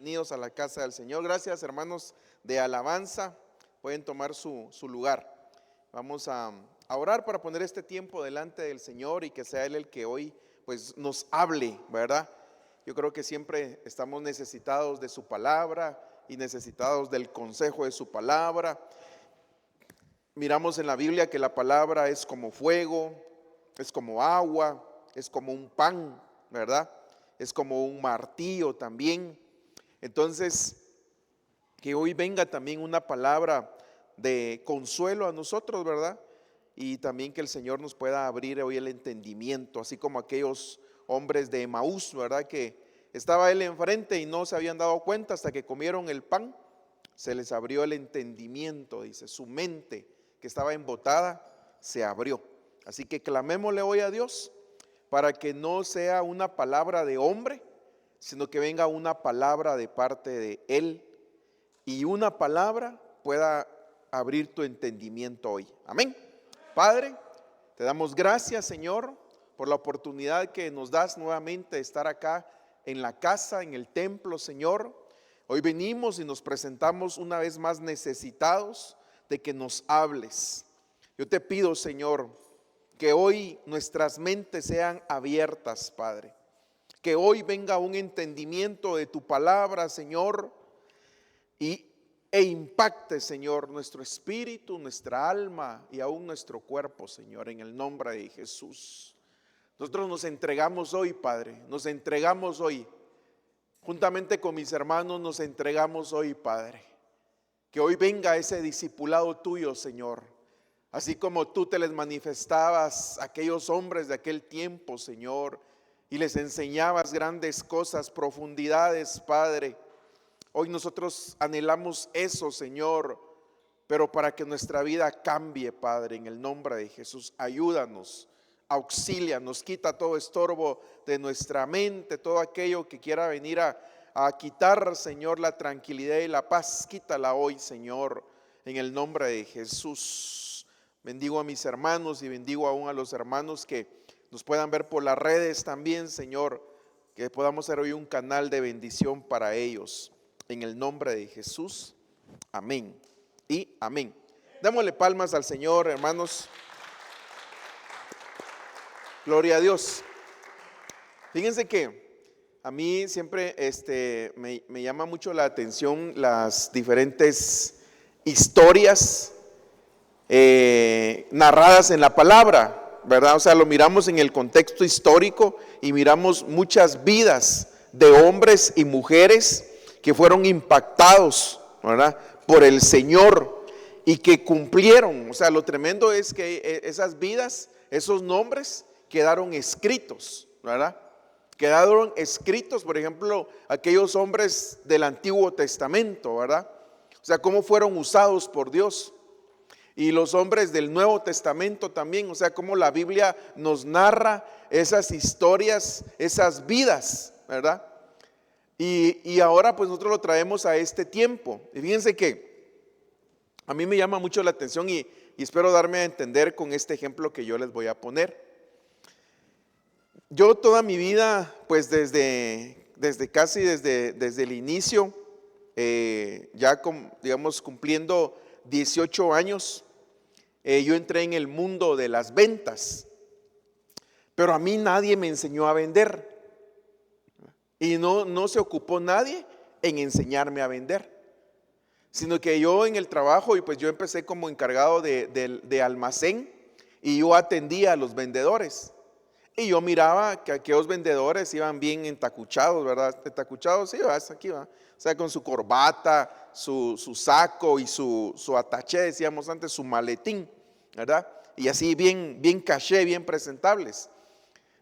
bienvenidos a la casa del Señor. Gracias, hermanos de alabanza. Pueden tomar su lugar. Vamos a orar para poner este tiempo delante del Señor y que sea Él el que hoy pues nos hable, ¿verdad? Yo creo que siempre estamos necesitados de su palabra y necesitados del consejo de su palabra. Miramos en la Biblia que la palabra es como fuego, es como agua, es como un pan, ¿verdad? Es como un martillo también. Entonces, que hoy venga también una palabra de consuelo a nosotros, ¿verdad? Y también que el Señor nos pueda abrir hoy el entendimiento, así como aquellos hombres de Emaús, ¿verdad? Que estaba Él enfrente y no se habían dado cuenta hasta que comieron el pan. Se les abrió el entendimiento, dice, su mente que estaba embotada se abrió. Así que clamémosle hoy a Dios para que no sea una palabra de hombre, sino que venga una palabra de parte de Él y una palabra pueda abrir tu entendimiento hoy. Amén. Padre, te damos gracias, Señor, por la oportunidad que nos das nuevamente de estar acá en la casa, en el templo, Señor. Hoy venimos y nos presentamos una vez más necesitados de que nos hables. Yo te pido, Señor, que hoy nuestras mentes sean abiertas, Padre. Que hoy venga un entendimiento de tu palabra, Señor, e impacte, Señor, nuestro espíritu, nuestra alma y aún nuestro cuerpo, Señor, en el nombre de Jesús. Nosotros nos entregamos hoy, Padre, nos entregamos hoy. Juntamente con mis hermanos nos entregamos hoy, Padre. Que hoy venga ese discipulado tuyo, Señor. Así como tú te les manifestabas a aquellos hombres de aquel tiempo, Señor, y les enseñabas grandes cosas, profundidades, Padre. Hoy nosotros anhelamos eso, Señor, pero para que nuestra vida cambie, Padre, en el nombre de Jesús, ayúdanos, auxílianos, quita todo estorbo de nuestra mente, todo aquello que quiera venir a quitar, Señor, la tranquilidad y la paz, quítala hoy, Señor, en el nombre de Jesús. Bendigo a mis hermanos y bendigo aún a los hermanos que nos puedan ver por las redes también, Señor, que podamos ser hoy un canal de bendición para ellos. En el nombre de Jesús, amén y amén. Démosle palmas al Señor, hermanos. Gloria a Dios. Fíjense que a mí siempre me llama mucho la atención las diferentes historias narradas en la palabra, ¿verdad? O sea, lo miramos en el contexto histórico y miramos muchas vidas de hombres y mujeres que fueron impactados, ¿verdad?, por el Señor y que cumplieron. O sea, lo tremendo es que esas vidas, esos nombres quedaron escritos, ¿verdad? Quedaron escritos, por ejemplo, aquellos hombres del Antiguo Testamento, ¿verdad? O sea, cómo fueron usados por Dios. Y los hombres del Nuevo Testamento también, o sea, cómo la Biblia nos narra esas historias, esas vidas, ¿verdad? Y ahora pues nosotros lo traemos a este tiempo. Y fíjense que a mí me llama mucho la atención y espero darme a entender con este ejemplo que yo les voy a poner. Yo toda mi vida, pues desde el inicio, ya digamos cumpliendo 18 años, yo entré en el mundo de las ventas, pero a mí nadie me enseñó a vender. Y no se ocupó nadie en enseñarme a vender, sino que yo en el trabajo, y pues yo empecé como encargado de almacén y yo atendía a los vendedores. Y yo miraba que aquellos vendedores iban bien entacuchados, ¿verdad? Entacuchados, sí, hasta aquí va. O sea, con su corbata, su saco y su ataché, decíamos antes, su maletín, ¿verdad? Y así bien caché, bien presentables.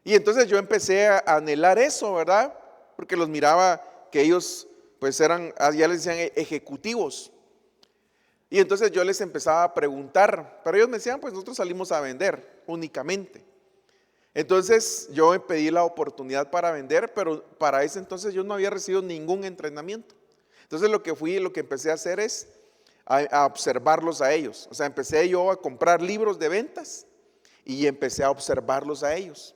Y entonces yo empecé a anhelar eso, ¿verdad? Porque los miraba que ellos pues eran, ya les decían ejecutivos. Y entonces yo les empezaba a preguntar, pero ellos me decían, pues nosotros salimos a vender únicamente. Entonces yo pedí la oportunidad para vender, pero para ese entonces yo no había recibido ningún entrenamiento. Entonces lo que empecé a hacer es a observarlos a ellos. O sea, empecé yo a comprar libros de ventas y empecé a observarlos a ellos.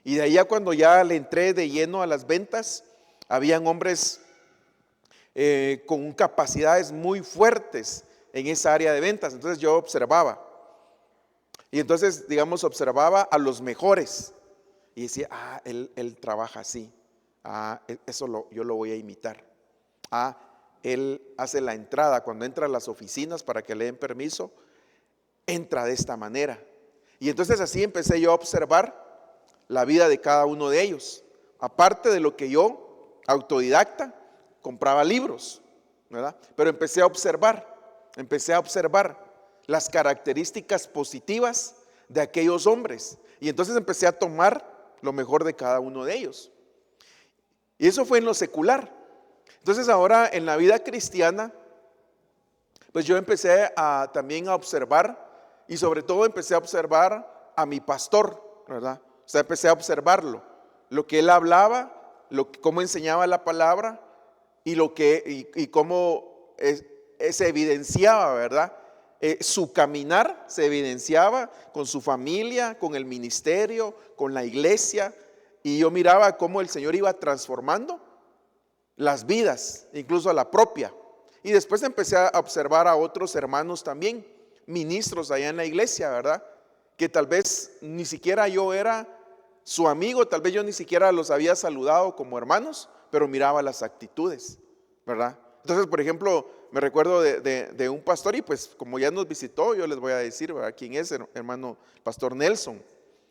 Y de ahí a cuando ya le entré de lleno a las ventas, habían hombres con capacidades muy fuertes en esa área de ventas. Entonces yo observaba. Y entonces, digamos, observaba a los mejores. Y decía, él trabaja así. Yo lo voy a imitar. Él hace la entrada. Cuando entra a las oficinas para que le den permiso, entra de esta manera. Y entonces así empecé yo a observar la vida de cada uno de ellos. Aparte de lo que yo, autodidacta, compraba libros, ¿verdad? Pero empecé a observar las características positivas de aquellos hombres. Y entonces empecé a tomar lo mejor de cada uno de ellos. Y eso fue en lo secular. Entonces ahora en la vida cristiana, pues yo empecé también a observar, y sobre todo empecé a observar a mi pastor, ¿verdad? O sea, empecé a observarlo, lo que él hablaba, cómo enseñaba la palabra y cómo se evidenciaba, ¿verdad? Su caminar se evidenciaba con su familia, con el ministerio, con la iglesia, y yo miraba cómo el Señor iba transformando las vidas, incluso a la propia. Y después empecé a observar a otros hermanos también, ministros allá en la iglesia, ¿verdad? Que tal vez ni siquiera yo era su amigo, tal vez yo ni siquiera los había saludado como hermanos, pero miraba las actitudes, ¿verdad? Entonces, por ejemplo, me recuerdo de un pastor, y pues como ya nos visitó, yo les voy a decir, ¿verdad?, quién es, hermano Pastor Nelson.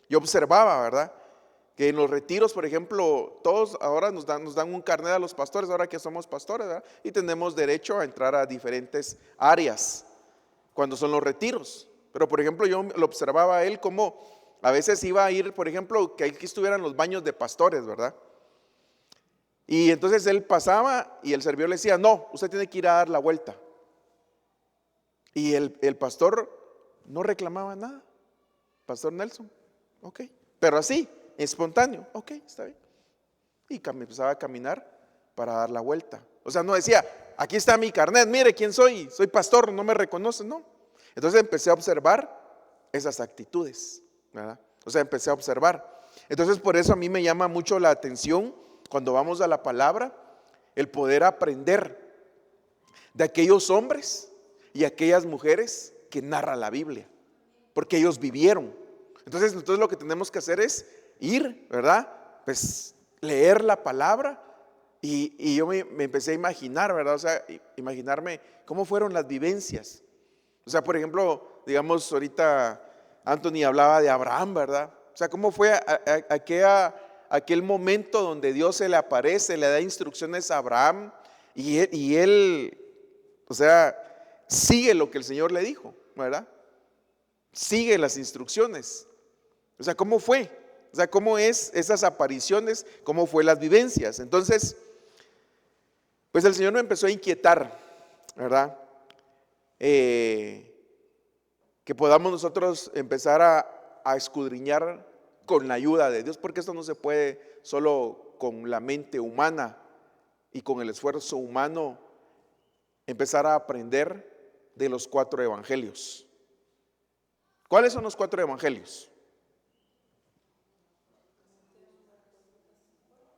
Yo observaba, ¿verdad?, que en los retiros, por ejemplo, todos ahora nos dan un carnet a los pastores, ahora que somos pastores, ¿verdad?, y tenemos derecho a entrar a diferentes áreas cuando son los retiros. Pero por ejemplo, yo lo observaba a él como a veces iba a ir, por ejemplo, que aquí estuvieran los baños de pastores, ¿verdad? Y entonces él pasaba y el servidor le decía, no, usted tiene que ir a dar la vuelta. Y el pastor no reclamaba nada. Pastor Nelson, ok, pero así, espontáneo, ok, está bien. Y empezaba a caminar para dar la vuelta. O sea, no decía, aquí está mi carnet, mire quién soy pastor, no me reconoce, no. Entonces empecé a observar esas actitudes, ¿verdad? O sea, empecé a observar. Entonces por eso a mí me llama mucho la atención cuando vamos a la palabra, el poder aprender de aquellos hombres y aquellas mujeres que narra la Biblia, porque ellos vivieron. Entonces lo que tenemos que hacer es ir, ¿verdad? Pues leer la palabra y yo me empecé a imaginar, ¿verdad? O sea, imaginarme cómo fueron las vivencias. O sea, por ejemplo, digamos ahorita Anthony hablaba de Abraham, ¿verdad? O sea, cómo fue aquel momento donde Dios se le aparece, le da instrucciones a Abraham y él, o sea, sigue lo que el Señor le dijo, ¿verdad? Sigue las instrucciones. O sea, ¿cómo fue? O sea, ¿cómo es esas apariciones? ¿Cómo fue las vivencias? Entonces, pues el Señor me empezó a inquietar, ¿verdad? Que podamos nosotros empezar a escudriñar con la ayuda de Dios, porque esto no se puede solo con la mente humana y con el esfuerzo humano empezar a aprender de los 4 evangelios. ¿Cuáles son los 4 evangelios?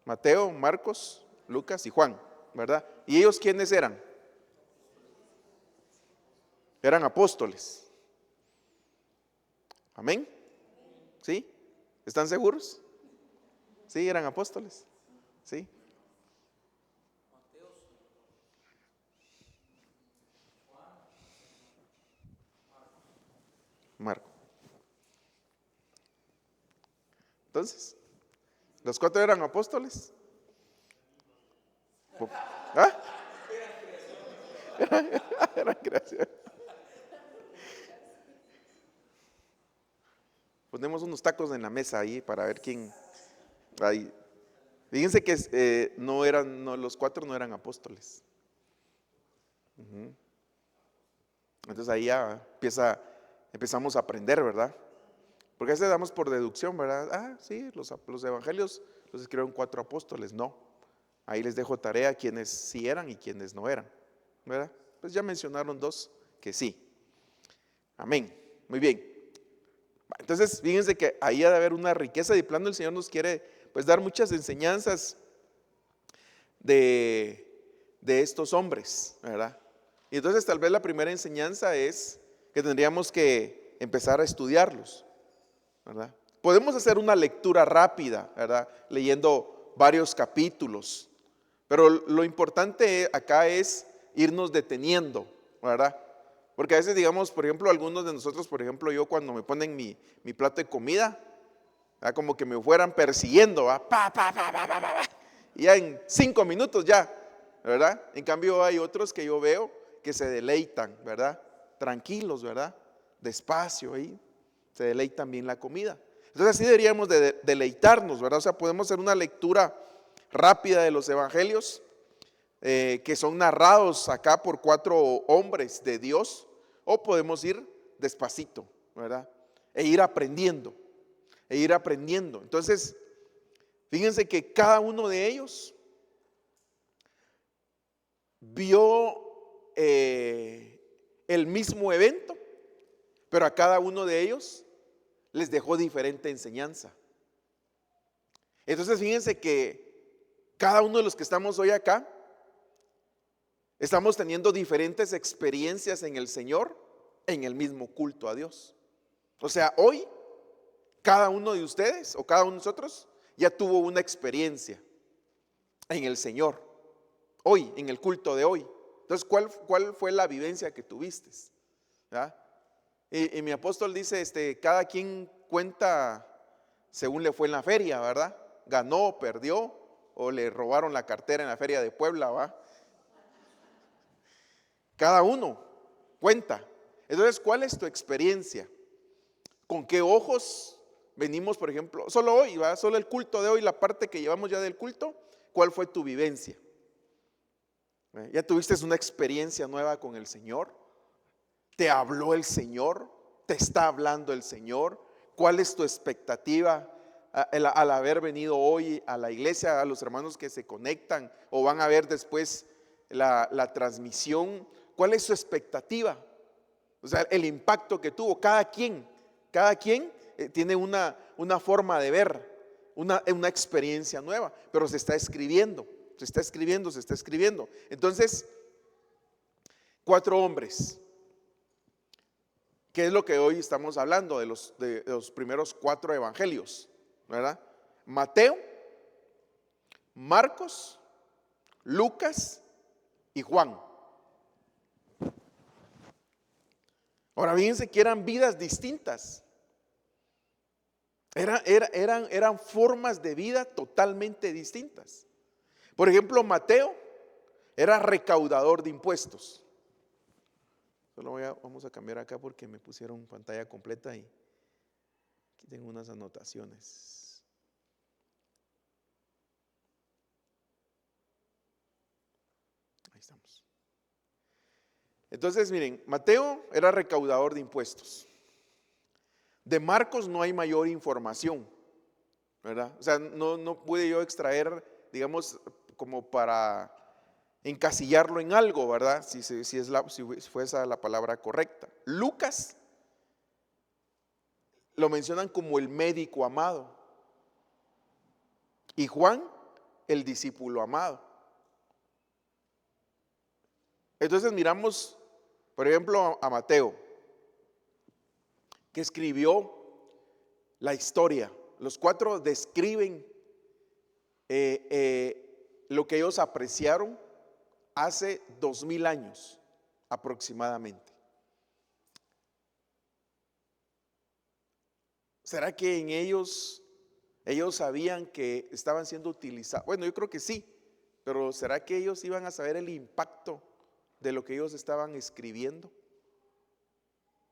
Mateo, Marcos, Lucas y Juan, ¿verdad? ¿Y ellos quiénes eran? Eran apóstoles. Amén. ¿Sí? ¿Están seguros? Sí, eran apóstoles. Sí. Marco. Entonces, ¿los 4 eran apóstoles? ¿Ah? Eran creación. Ponemos unos tacos en la mesa ahí para ver quién. Ahí. Fíjense que los 4 no eran apóstoles. Entonces ahí ya empezamos a aprender, ¿verdad? Porque a veces damos por deducción, ¿verdad? Sí, los evangelios los escribieron 4 apóstoles. No, ahí les dejo tarea quienes sí eran y quienes no eran, ¿verdad? Pues ya mencionaron 2 que sí. Amén, muy bien. Entonces fíjense que ahí ha de haber una riqueza, de plano el Señor nos quiere pues dar muchas enseñanzas de de estos hombres, ¿verdad? Y entonces tal vez la primera enseñanza es que tendríamos que empezar a estudiarlos, ¿verdad? Podemos hacer una lectura rápida, ¿verdad? Leyendo varios capítulos, pero lo importante acá es irnos deteniendo, ¿verdad? Porque a veces, digamos, por ejemplo, algunos de nosotros, por ejemplo, yo cuando me ponen mi plato de comida, ¿verdad? Como que me fueran persiguiendo, ¿verdad? Y ya en 5 minutos ya, ¿verdad? En cambio hay otros que yo veo que se deleitan, ¿verdad? Tranquilos, ¿verdad? Despacio ahí, se deleitan bien la comida. Entonces así deberíamos de deleitarnos, ¿verdad? O sea, podemos hacer una lectura rápida de los evangelios que son narrados acá por 4 hombres de Dios, o podemos ir despacito, ¿verdad? E ir aprendiendo, Entonces, fíjense que cada uno de ellos vio el mismo evento, pero a cada uno de ellos les dejó diferente enseñanza. Entonces fíjense que cada uno de los que estamos hoy acá estamos teniendo diferentes experiencias en el Señor en el mismo culto a Dios. O sea, hoy cada uno de ustedes o cada uno de nosotros ya tuvo una experiencia en el Señor, hoy, en el culto de hoy. Entonces, ¿cuál fue la vivencia que tuviste? ¿Verdad? Y mi apóstol dice, cada quien cuenta según le fue en la feria, ¿verdad? Ganó, perdió, o le robaron la cartera en la feria de Puebla, ¿va? Cada uno cuenta. Entonces, ¿cuál es tu experiencia? ¿Con qué ojos venimos, por ejemplo? Solo hoy, ¿va? Solo el culto de hoy, la parte que llevamos ya del culto. ¿Cuál fue tu vivencia? ¿Ya tuviste una experiencia nueva con el Señor? ¿Te habló el Señor? ¿Te está hablando el Señor? ¿Cuál es tu expectativa al haber venido hoy a la iglesia, a los hermanos que se conectan o van a ver después la transmisión? ¿Cuál es su expectativa? O sea, el impacto que tuvo. Cada quien tiene una forma de ver, una experiencia nueva, pero se está escribiendo. Entonces, 4 hombres. ¿Qué es lo que hoy estamos hablando de los primeros 4 evangelios? ¿Verdad? Mateo, Marcos, Lucas y Juan. Ahora fíjense que eran vidas distintas. Eran formas de vida totalmente distintas. Por ejemplo, Mateo era recaudador de impuestos. Solo vamos a cambiar acá porque me pusieron pantalla completa y aquí tengo unas anotaciones. Ahí estamos. Entonces, miren, Mateo era recaudador de impuestos. De Marcos no hay mayor información, ¿verdad? O sea, no pude yo extraer, digamos, como para encasillarlo en algo, ¿verdad? Si fue esa la palabra correcta. Lucas lo mencionan como el médico amado y Juan el discípulo amado. Entonces miramos, por ejemplo, a Mateo, que escribió la historia. Los 4 describen lo que ellos apreciaron hace 2000 años aproximadamente. ¿Será que en ellos sabían que estaban siendo utilizados? Bueno, yo creo que sí, pero ¿será que ellos iban a saber el impacto de lo que ellos estaban escribiendo?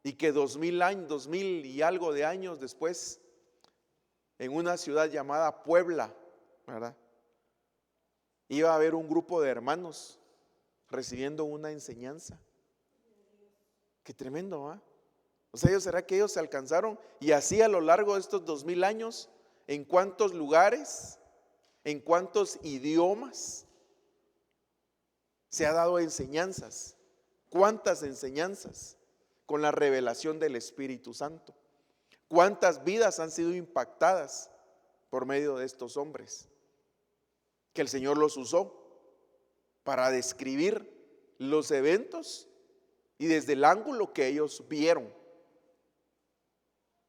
Y que 2000 años, 2000 y algo de años después, en una ciudad llamada Puebla, ¿verdad?, iba a haber un grupo de hermanos recibiendo una enseñanza. Qué tremendo, ¿va? O sea, ¿será que ellos se alcanzaron? Y así a lo largo de estos 2000 años, ¿en cuántos lugares, en cuántos idiomas se ha dado enseñanzas? ¿Cuántas enseñanzas? Con la revelación del Espíritu Santo. ¿Cuántas vidas han sido impactadas por medio de estos hombres? Que el Señor los usó para describir los eventos y desde el ángulo que ellos vieron.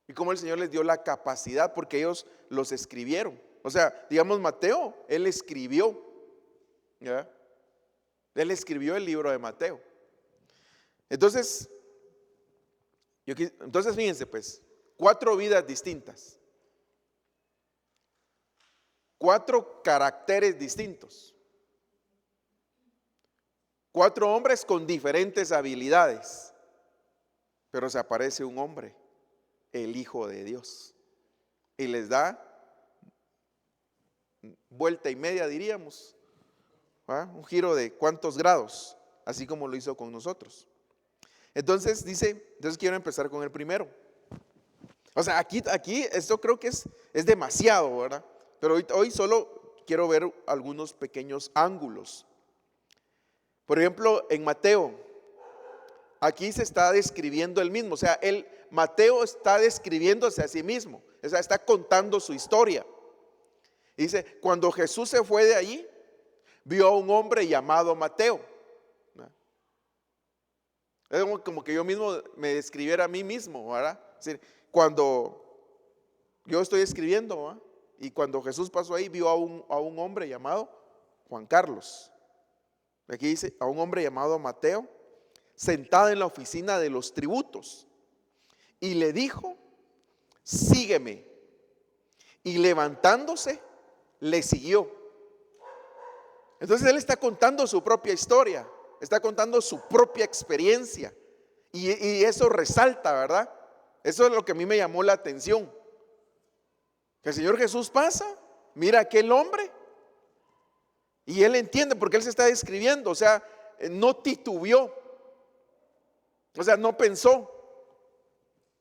Y cómo el Señor les dio la capacidad, porque ellos los escribieron. O sea, digamos Mateo, él escribió, ¿ya? Él escribió el libro de Mateo. Entonces, fíjense pues, 4 vidas distintas, 4 caracteres distintos, 4 hombres con diferentes habilidades, pero se aparece un hombre, el Hijo de Dios, y les da vuelta y media, diríamos, ¿va? Un giro de cuántos grados, así como lo hizo con nosotros. Entonces quiero empezar con el primero. O sea, aquí esto creo que es demasiado, ¿verdad? Pero hoy solo quiero ver algunos pequeños ángulos. Por ejemplo, en Mateo, aquí se está describiendo él mismo. O sea, Mateo está describiéndose a sí mismo. O sea, está contando su historia. Dice, cuando Jesús se fue de allí, vio a un hombre llamado Mateo. Es como que yo mismo me describiera a mí mismo, ¿verdad? Es decir, cuando yo estoy escribiendo, ¿verdad? Y cuando Jesús pasó ahí, vio a un hombre llamado Juan Carlos. Aquí dice, a un hombre llamado Mateo, sentado en la oficina de los tributos. Y le dijo, sígueme. Y levantándose, le siguió. Entonces él está contando su propia historia, está contando su propia experiencia. Y eso resalta, ¿verdad? Eso es lo que a mí me llamó la atención. Que el Señor Jesús pasa, mira a aquel hombre, y él entiende porque él se está describiendo. O sea, no titubeó, o sea, no pensó,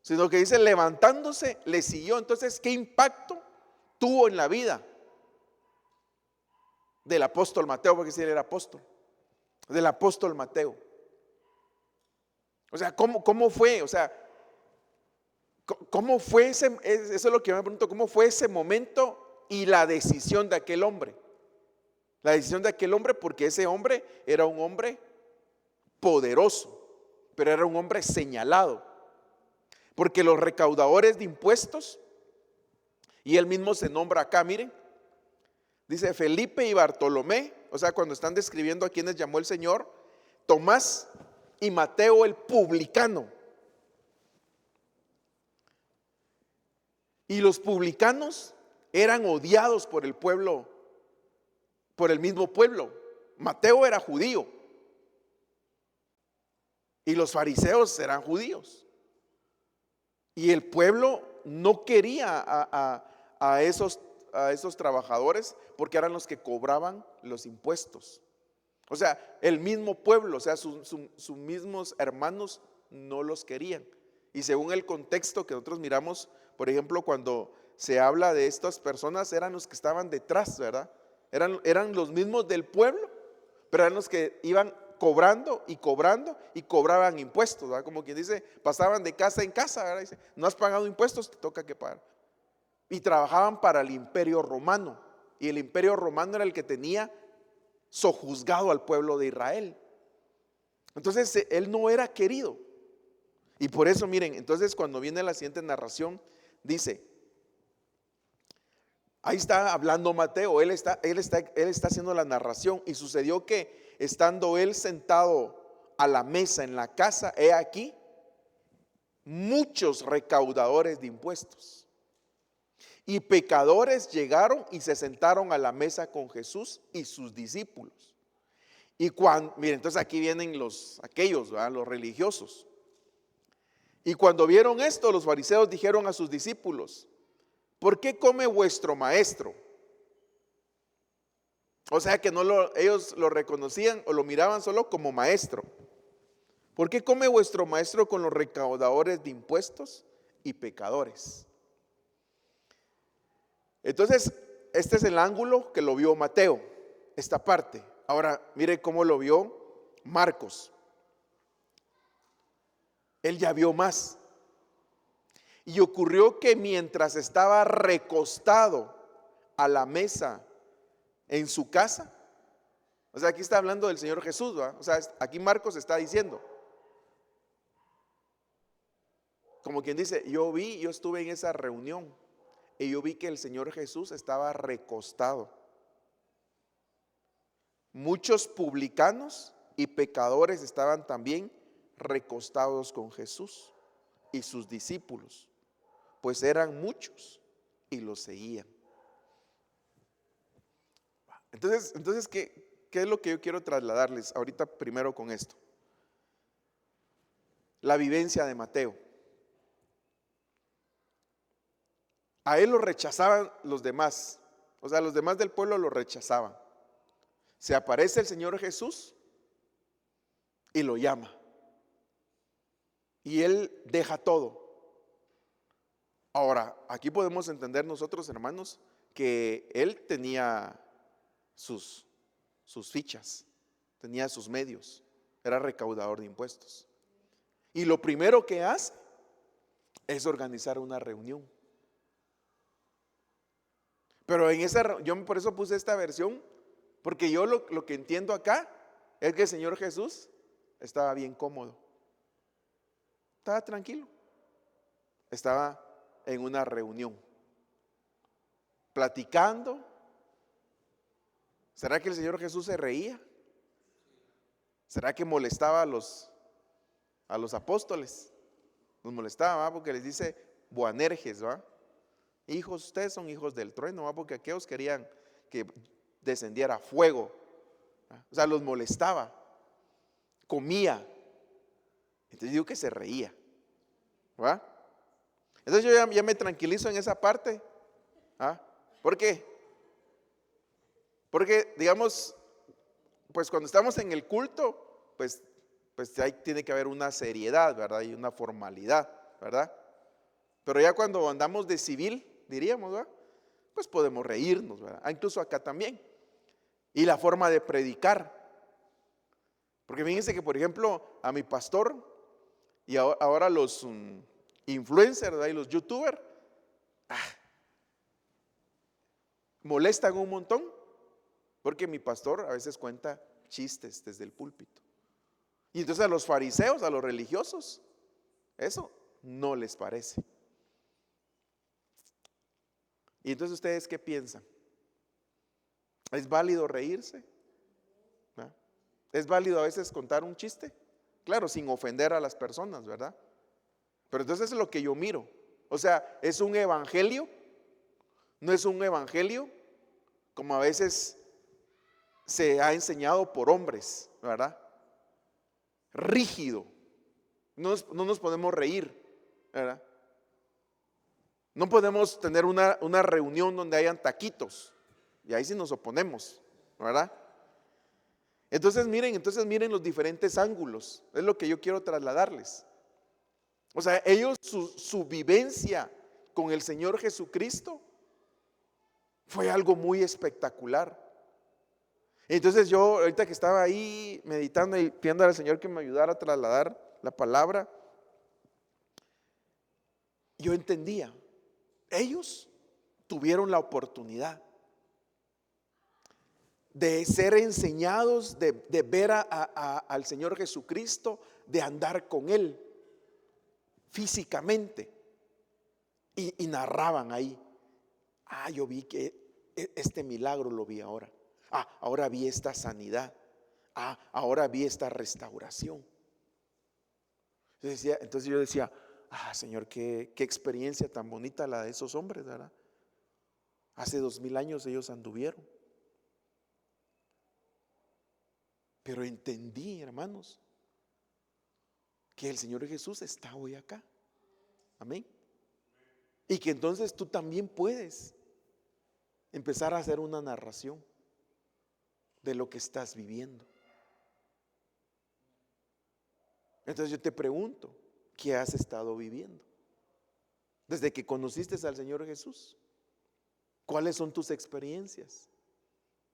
sino que dice, levantándose, le siguió. Entonces, ¿qué impacto tuvo en la vida del apóstol Mateo? Porque si él era apóstol, del apóstol Mateo. O sea, ¿cómo fue? O sea, ¿cómo fue eso es lo que yo me pregunto, ¿cómo fue ese momento y la decisión de aquel hombre? La decisión de aquel hombre, porque ese hombre era un hombre poderoso, pero era un hombre señalado. Porque los recaudadores de impuestos, y él mismo se nombra acá, miren, dice Felipe y Bartolomé, o sea, cuando están describiendo a quienes llamó el Señor, Tomás y Mateo el publicano. Y los publicanos eran odiados por el pueblo, por el mismo pueblo. Mateo era judío y los fariseos eran judíos. Y el pueblo no quería a esos trabajadores porque eran los que cobraban los impuestos. O sea, el mismo pueblo, o sea, sus mismos hermanos no los querían. Y según el contexto que nosotros miramos, por ejemplo, cuando se habla de estas personas, eran los que estaban detrás, ¿verdad? Eran los mismos del pueblo, pero eran los que iban cobrando y cobraban impuestos, ¿verdad? Como quien dice, pasaban de casa en casa, ¿verdad? Dice, no has pagado impuestos, te toca que pagar. Y trabajaban para el imperio romano, y el imperio romano era el que tenía sojuzgado al pueblo de Israel. Entonces él no era querido. Y por eso miren, entonces cuando viene la siguiente narración, dice, ahí está hablando Mateo, él está haciendo la narración. Y sucedió que estando él sentado a la mesa en la casa, he aquí muchos recaudadores de impuestos y pecadores llegaron y se sentaron a la mesa con Jesús y sus discípulos. Y miren, entonces aquí vienen aquellos, ¿verdad? Los religiosos. Y cuando vieron esto, los fariseos dijeron a sus discípulos, ¿por qué come vuestro maestro? O sea que ellos lo reconocían o lo miraban solo como maestro. ¿Por qué come vuestro maestro con los recaudadores de impuestos y pecadores? Entonces, este es el ángulo que lo vio Mateo, esta parte. Ahora, mire cómo lo vio Marcos. Él ya vio más. Y ocurrió que mientras estaba recostado a la mesa en su casa, O sea, aquí está hablando del Señor Jesús, ¿va? O sea, aquí Marcos está diciendo, como quien dice, yo estuve en esa reunión y yo vi que el Señor Jesús estaba recostado. Muchos publicanos y pecadores estaban también recostados con Jesús y sus discípulos, pues eran muchos y los seguían. Entonces, ¿qué es lo que yo quiero trasladarles ahorita primero con esto? La vivencia de Mateo. A él lo rechazaban los demás, o sea, los demás del pueblo lo rechazaban. Se aparece el Señor Jesús y lo llama. Y él deja todo. Ahora, aquí podemos entender nosotros, hermanos, que él tenía sus fichas, tenía sus medios, era recaudador de impuestos. Y lo primero que hace es organizar una reunión. Pero yo por eso puse esta versión, porque yo lo que entiendo acá es que el Señor Jesús estaba bien cómodo, estaba tranquilo, estaba en una reunión, platicando. ¿Será que el Señor Jesús se reía? ¿Será que molestaba a los apóstoles? Los molestaba, ¿va? Porque les dice Boanerges, ¿va? Hijos, ustedes son hijos del trueno, ¿va? Porque aquellos querían que descendiera fuego, ¿va? O sea, los molestaba, comía. Entonces digo que se reía, ¿va? Entonces yo ya me tranquilizo en esa parte, ¿ah? ¿Por qué? Porque digamos, pues cuando estamos en el culto, pues ahí tiene que haber una seriedad, ¿verdad? Y una formalidad, ¿verdad? Pero ya cuando andamos de civil, diríamos, ¿verdad? Pues podemos reírnos, ¿verdad? Incluso acá también. Y la forma de predicar. Porque fíjense que, por ejemplo, a mi pastor y ahora los influencers, ¿verdad? Y los youtubers molestan un montón, porque mi pastor a veces cuenta chistes desde el púlpito. Y entonces a los fariseos, a los religiosos, eso no les parece. Y entonces ustedes, ¿qué piensan? ¿Es válido reírse? ¿verdad? ¿Es válido a veces contar un chiste? Claro, sin ofender a las personas, ¿verdad? Pero entonces es lo que yo miro. O sea, ¿es un evangelio? ¿No es un evangelio como a veces se ha enseñado por hombres, ¿verdad? Rígido. No nos podemos reír, ¿verdad? No podemos tener una reunión donde hayan taquitos, y ahí sí nos oponemos, ¿verdad? Entonces miren los diferentes ángulos, es lo que yo quiero trasladarles. O sea, ellos, su vivencia con el Señor Jesucristo fue algo muy espectacular. Entonces yo, ahorita que estaba ahí meditando y pidiendo al Señor que me ayudara a trasladar la palabra, yo entendía, ellos tuvieron la oportunidad de ser enseñados, de ver al Señor Jesucristo, de andar con Él físicamente. Y narraban ahí, yo vi que este milagro lo vi ahora. Ahora vi esta sanidad. Ahora vi esta restauración. Entonces yo decía, Señor, qué experiencia tan bonita la de esos hombres, ¿verdad? Hace 2000 años ellos anduvieron. Pero entendí, hermanos, que el Señor Jesús está hoy acá. Amén. Y que entonces tú también puedes empezar a hacer una narración de lo que estás viviendo. Entonces yo te pregunto, ¿qué has estado viviendo? Desde que conociste al Señor Jesús, ¿cuáles son tus experiencias?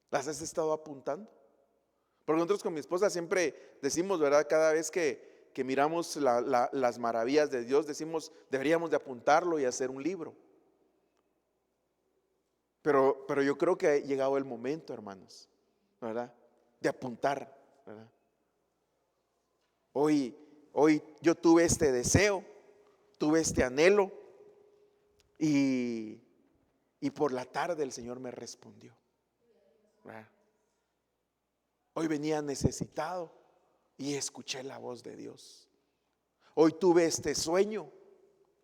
¿Las has estado apuntando? Porque nosotros con mi esposa siempre decimos, ¿verdad? Cada vez que miramos las maravillas de Dios, decimos, deberíamos de apuntarlo y hacer un libro. Pero yo creo que ha llegado el momento, hermanos, ¿verdad? de apuntar, ¿verdad? Hoy yo tuve este deseo, tuve este anhelo y por la tarde el Señor me respondió, ¿verdad? Hoy venía necesitado y escuché la voz de Dios. Hoy tuve este sueño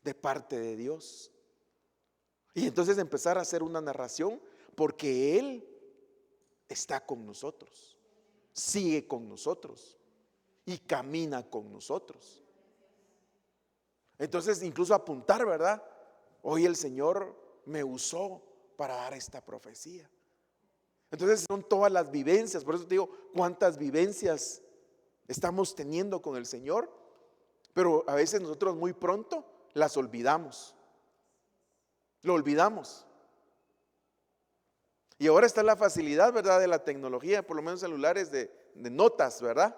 de parte de Dios. Y entonces empezar a hacer una narración porque Él está con nosotros, sigue con nosotros y camina con nosotros. Entonces incluso apuntar, ¿verdad? Hoy el Señor me usó para dar esta profecía. Entonces son todas las vivencias. Por eso te digo, cuántas vivencias estamos teniendo con el Señor, pero a veces nosotros muy pronto las olvidamos. Lo olvidamos. Y ahora está la facilidad, ¿verdad?, de la tecnología, por lo menos celulares de notas, ¿verdad?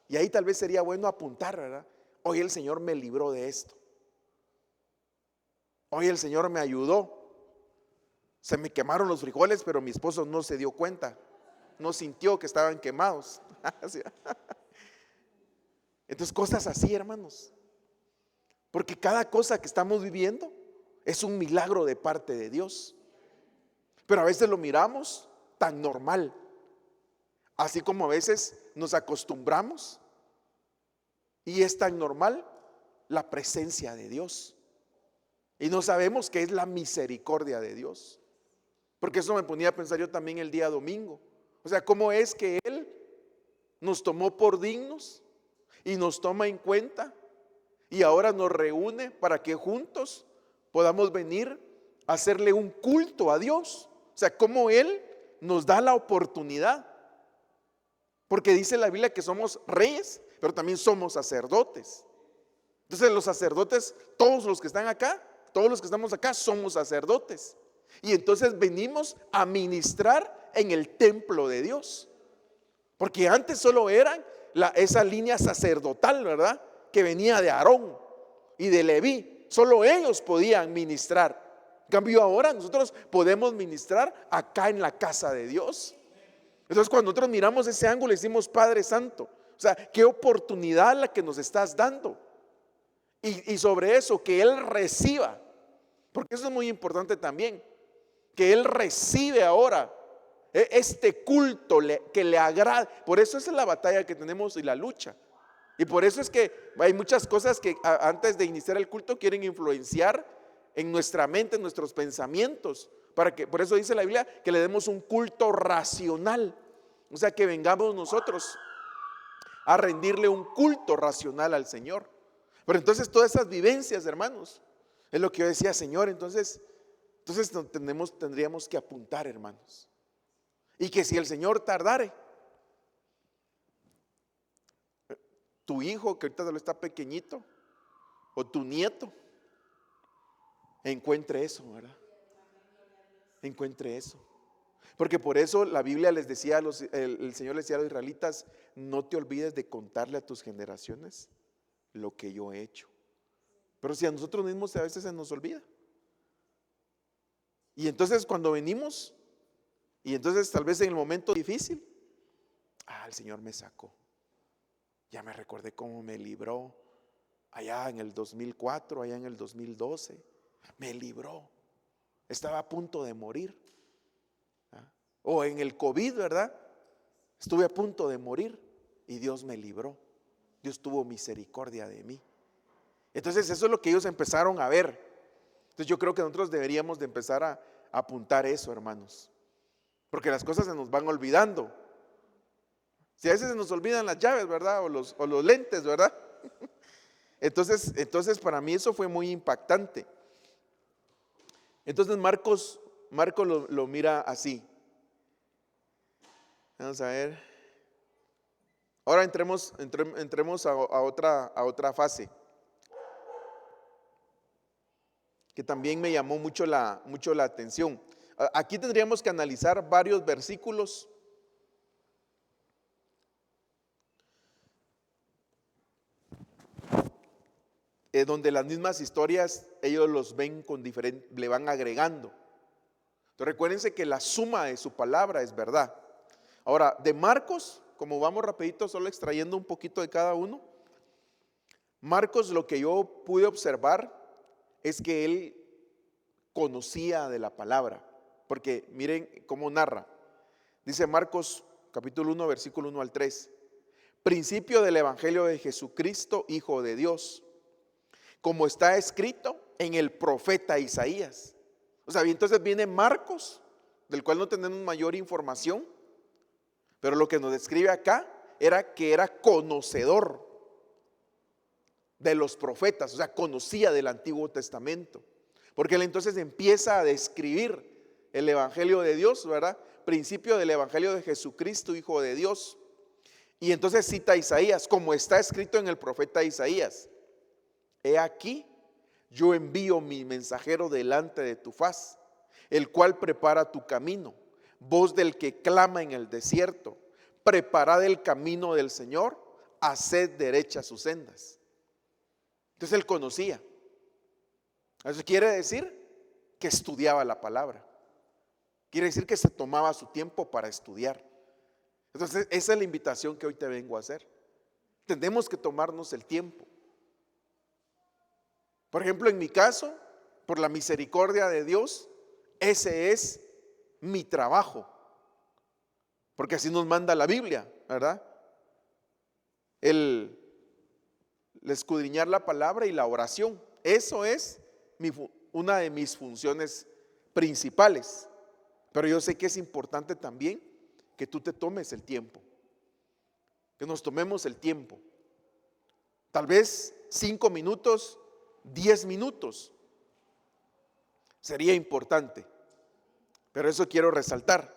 Y ahí tal vez sería bueno apuntar, ¿verdad? Hoy el Señor me libró de esto. Hoy el Señor me ayudó. Se me quemaron los frijoles, pero mi esposo no se dio cuenta. No sintió que estaban quemados. Entonces cosas así, hermanos. Porque cada cosa que estamos viviendo es un milagro de parte de Dios. Pero a veces lo miramos tan normal. Así como a veces nos acostumbramos y es tan normal la presencia de Dios. Y no sabemos qué es la misericordia de Dios. Porque eso me ponía a pensar yo también el día domingo. O sea, ¿cómo es que Él nos tomó por dignos y nos toma en cuenta y ahora nos reúne para que juntos podamos venir a hacerle un culto a Dios? O sea, cómo Él nos da la oportunidad. Porque dice la Biblia que somos reyes, pero también somos sacerdotes. Entonces los sacerdotes, todos los que están acá, todos los que estamos acá somos sacerdotes. Y entonces venimos a ministrar en el templo de Dios. Porque antes solo eran esa línea sacerdotal, ¿verdad?, que venía de Aarón y de Leví. Solo ellos podían ministrar. En cambio ahora nosotros podemos ministrar acá en la casa de Dios. Entonces cuando nosotros miramos ese ángulo decimos: Padre Santo, o sea, qué oportunidad la que nos estás dando. Y sobre eso, que Él reciba, porque eso es muy importante también, que Él recibe ahora este culto que le agrada. Por eso esa es la batalla que tenemos y la lucha. Y por eso es que hay muchas cosas que antes de iniciar el culto quieren influenciar en nuestra mente, en nuestros pensamientos, por eso dice la Biblia que le demos un culto racional. O sea, que vengamos nosotros a rendirle un culto racional al Señor. Pero entonces todas esas vivencias, hermanos, es lo que yo decía: Señor, entonces tendríamos que apuntar, hermanos. Y que si el Señor tardare, tu hijo que ahorita solo está pequeñito, o tu nieto, encuentre eso, ¿verdad? Encuentre eso. Porque por eso la Biblia les decía, el Señor les decía a los israelitas: no te olvides de contarle a tus generaciones lo que yo he hecho. Pero si a nosotros mismos a veces se nos olvida. Y entonces cuando venimos, y entonces tal vez en el momento difícil, el Señor me sacó. Ya me recordé cómo me libró allá en el 2004, allá en el 2012. Me libró. Estaba a punto de morir. O en el COVID, ¿verdad? Estuve a punto de morir y Dios me libró. Dios tuvo misericordia de mí. Entonces eso es lo que ellos empezaron a ver. Entonces yo creo que nosotros deberíamos de empezar a apuntar eso, hermanos. Porque las cosas se nos van olvidando. Si a veces se nos olvidan las llaves, ¿verdad? O los lentes, ¿verdad? Entonces para mí eso fue muy impactante. Entonces Marcos lo mira así. Vamos a ver. Ahora entremos a otra fase que también me llamó mucho la atención. Aquí tendríamos que analizar varios versículos donde las mismas historias ellos los ven con le van agregando. Entonces recuérdense que la suma de su palabra es verdad. Ahora, de Marcos, como vamos rapidito, solo extrayendo un poquito de cada uno. Marcos, lo que yo pude observar es que él conocía de la palabra, porque miren cómo narra. Dice Marcos capítulo 1, versículo 1 al 3. Principio del evangelio de Jesucristo, Hijo de Dios, como está escrito en el profeta Isaías. O sea, entonces viene Marcos, del cual no tenemos mayor información, pero lo que nos describe acá era que era conocedor de los profetas, o sea, conocía del Antiguo Testamento, porque él entonces empieza a describir el evangelio de Dios, ¿verdad? Principio del evangelio de Jesucristo, Hijo de Dios. Y entonces cita a Isaías, como está escrito en el profeta Isaías: he aquí, yo envío mi mensajero delante de tu faz, el cual prepara tu camino. Voz del que clama en el desierto: preparad el camino del Señor, haced derechas sus sendas. Entonces él conocía. Eso quiere decir que estudiaba la palabra. Quiere decir que se tomaba su tiempo para estudiar. Entonces esa es la invitación que hoy te vengo a hacer. Tenemos que tomarnos el tiempo. Por ejemplo, en mi caso, por la misericordia de Dios, ese es mi trabajo, porque así nos manda la Biblia, ¿verdad? El escudriñar la palabra y la oración. Eso es una de mis funciones principales. Pero yo sé que es importante también que tú te tomes el tiempo, que nos tomemos el tiempo. Tal vez 5 minutos, 10 minutos sería importante, pero eso quiero resaltar.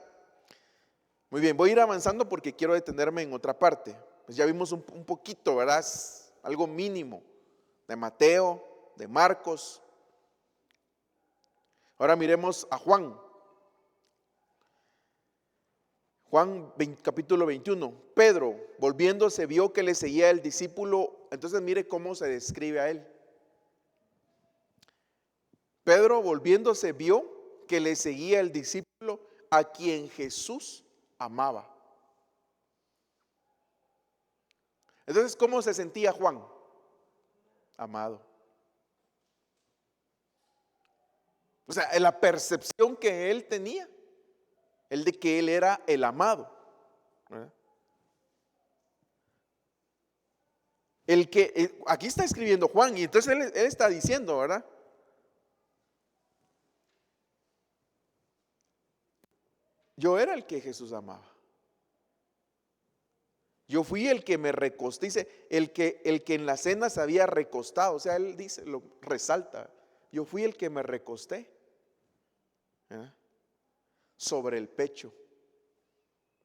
Muy bien, voy a ir avanzando porque quiero detenerme en otra parte. Pues ya vimos un poquito, ¿verdad? Es algo mínimo de Mateo, de Marcos. Ahora miremos a Juan. Juan capítulo 21. Pedro, volviéndose, vio que le seguía el discípulo. Entonces mire cómo se describe a él. Pedro, volviéndose, vio que le seguía el discípulo a quien Jesús amaba. Entonces, ¿cómo se sentía Juan? Amado. O sea, la percepción que él tenía, el de que él era el amado, ¿verdad? El que aquí está escribiendo Juan, y entonces él está diciendo, ¿verdad? Yo era el que Jesús amaba. Yo fui el que me recosté, dice, el que en la cena se había recostado. O sea, él dice, lo resalta. Yo fui el que me recosté, ¿verdad?, sobre el pecho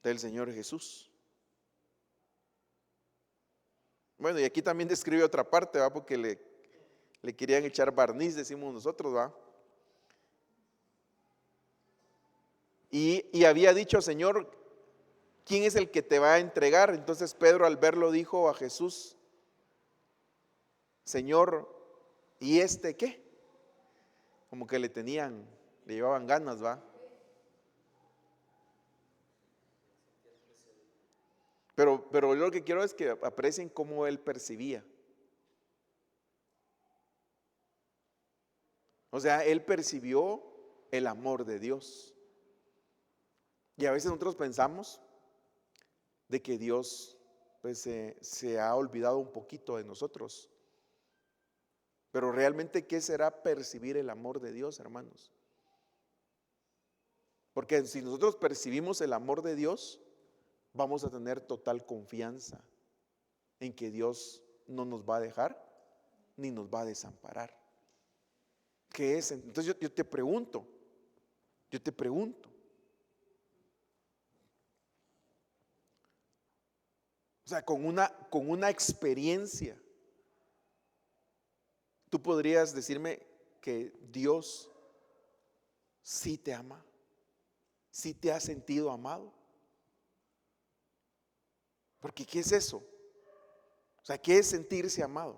del Señor Jesús. Bueno, y aquí también describe otra parte, ¿va? Porque le querían echar barniz, decimos nosotros, ¿va? Y había dicho: Señor, ¿quién es el que te va a entregar? Entonces Pedro, al verlo, dijo a Jesús: Señor, ¿y este qué? Como que le llevaban ganas, ¿va? Pero yo lo que quiero es que aprecien cómo él percibía. O sea, él percibió el amor de Dios. Y a veces nosotros pensamos de que Dios pues se ha olvidado un poquito de nosotros. Pero realmente, ¿qué será percibir el amor de Dios, hermanos? Porque si nosotros percibimos el amor de Dios, vamos a tener total confianza en que Dios no nos va a dejar ni nos va a desamparar. ¿Qué es? Entonces yo te pregunto, o sea, con una experiencia, tú podrías decirme que Dios sí te ama, sí te ha sentido amado. Porque ¿qué es eso? O sea, ¿qué es sentirse amado?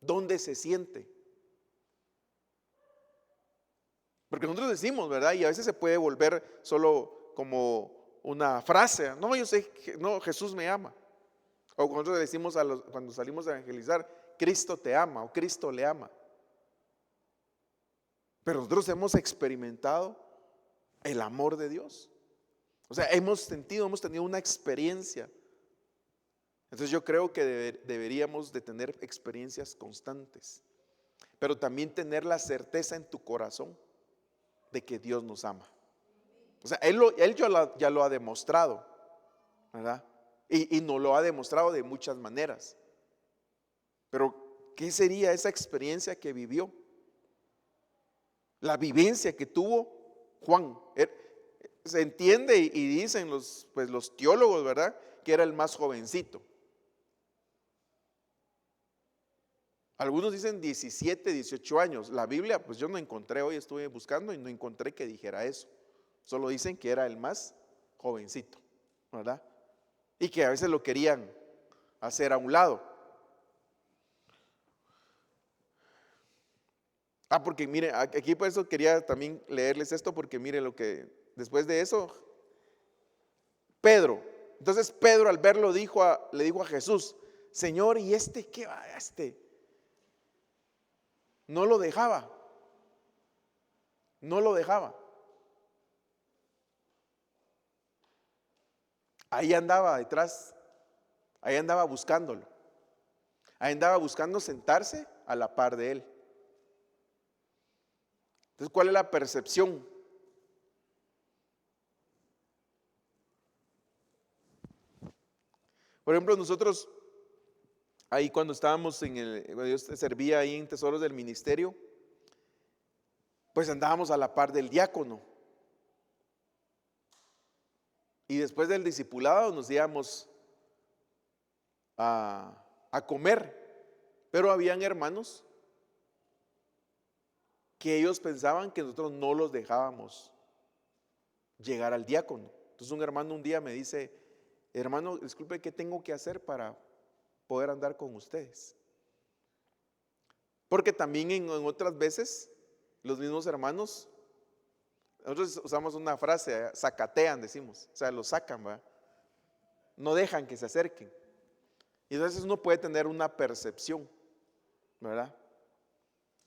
¿Dónde se siente? Porque nosotros decimos, ¿verdad? Y a veces se puede volver solo como una frase, no, yo sé que no, Jesús me ama. O cuando nosotros decimos cuando salimos a evangelizar, Cristo te ama o Cristo le ama. Pero nosotros hemos experimentado el amor de Dios. O sea, hemos tenido una experiencia. Entonces yo creo que deberíamos de tener experiencias constantes, pero también tener la certeza en tu corazón de que Dios nos ama. O sea, Él ya lo ha demostrado, ¿verdad? Y nos lo ha demostrado de muchas maneras. Pero, ¿qué sería esa experiencia que vivió? La vivencia que tuvo Juan. Se entiende y dicen los teólogos, ¿verdad?, que era el más jovencito. Algunos dicen 17, 18 años. La Biblia, pues yo no encontré, hoy estuve buscando y no encontré que dijera eso. Solo dicen que era el más jovencito, ¿verdad? Y que a veces lo querían hacer a un lado. Porque mire, aquí por eso quería también leerles esto, porque mire lo que después de eso, entonces Pedro al verlo le dijo a Jesús: Señor, ¿y este qué va? No lo dejaba. Ahí andaba detrás, ahí andaba buscándolo. Ahí andaba buscando sentarse a la par de él. Entonces, ¿cuál es la percepción? Por ejemplo, nosotros ahí cuando estábamos cuando yo servía ahí en Tesoros del Ministerio, pues andábamos a la par del diácono. Y después del discipulado nos íbamos a comer. Pero habían hermanos que ellos pensaban que nosotros no los dejábamos llegar al diácono. Entonces un hermano un día me dice: hermano, disculpe, ¿qué tengo que hacer para poder andar con ustedes? Porque también en otras veces los mismos hermanos, nosotros usamos una frase, sacatean, decimos, o sea, los sacan, ¿verdad? No dejan que se acerquen. Y entonces uno puede tener una percepción, ¿verdad?,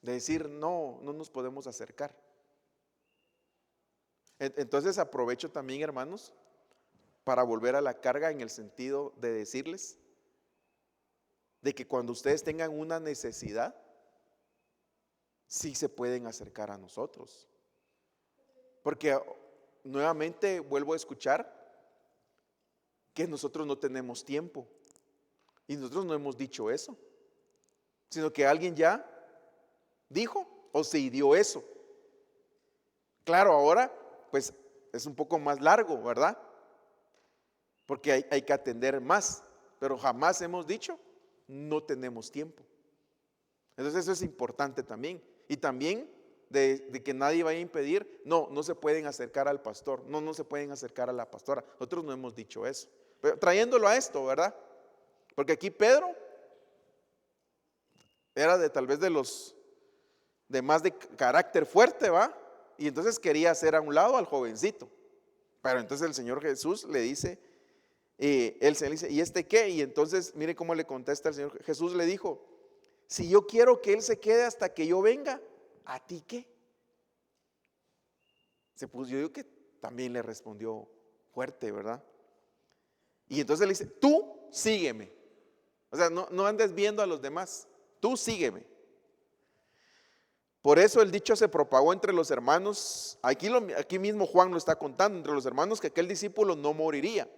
de decir, no nos podemos acercar. Entonces aprovecho también, hermanos, para volver a la carga, en el sentido de decirles de que cuando ustedes tengan una necesidad, sí se pueden acercar a nosotros. Porque nuevamente vuelvo a escuchar que nosotros no tenemos tiempo. Y nosotros no hemos dicho eso, sino que alguien ya dijo o se dio eso. Claro, ahora pues es un poco más largo, ¿verdad? Porque hay que atender más, pero jamás hemos dicho no tenemos tiempo. Entonces eso es importante también. Y también de que nadie vaya a impedir, no se pueden acercar al pastor, no se pueden acercar a la pastora. Nosotros no hemos dicho eso. Pero trayéndolo a esto, ¿verdad? Porque aquí Pedro era tal vez de más de carácter fuerte, ¿va? Y entonces quería hacer a un lado al jovencito. Pero entonces el Señor Jesús le dice, él se le dice: ¿y este qué? Y entonces mire cómo le contesta el Señor Jesús. Le dijo: si yo quiero que él se quede hasta que yo venga, ¿a ti qué? Yo digo que también le respondió fuerte, ¿verdad? Y entonces le dice: tú sígueme. O sea, no andes viendo a los demás, tú sígueme. Por eso el dicho se propagó entre los hermanos. Aquí mismo Juan lo está contando, entre los hermanos, que aquel discípulo no moriría.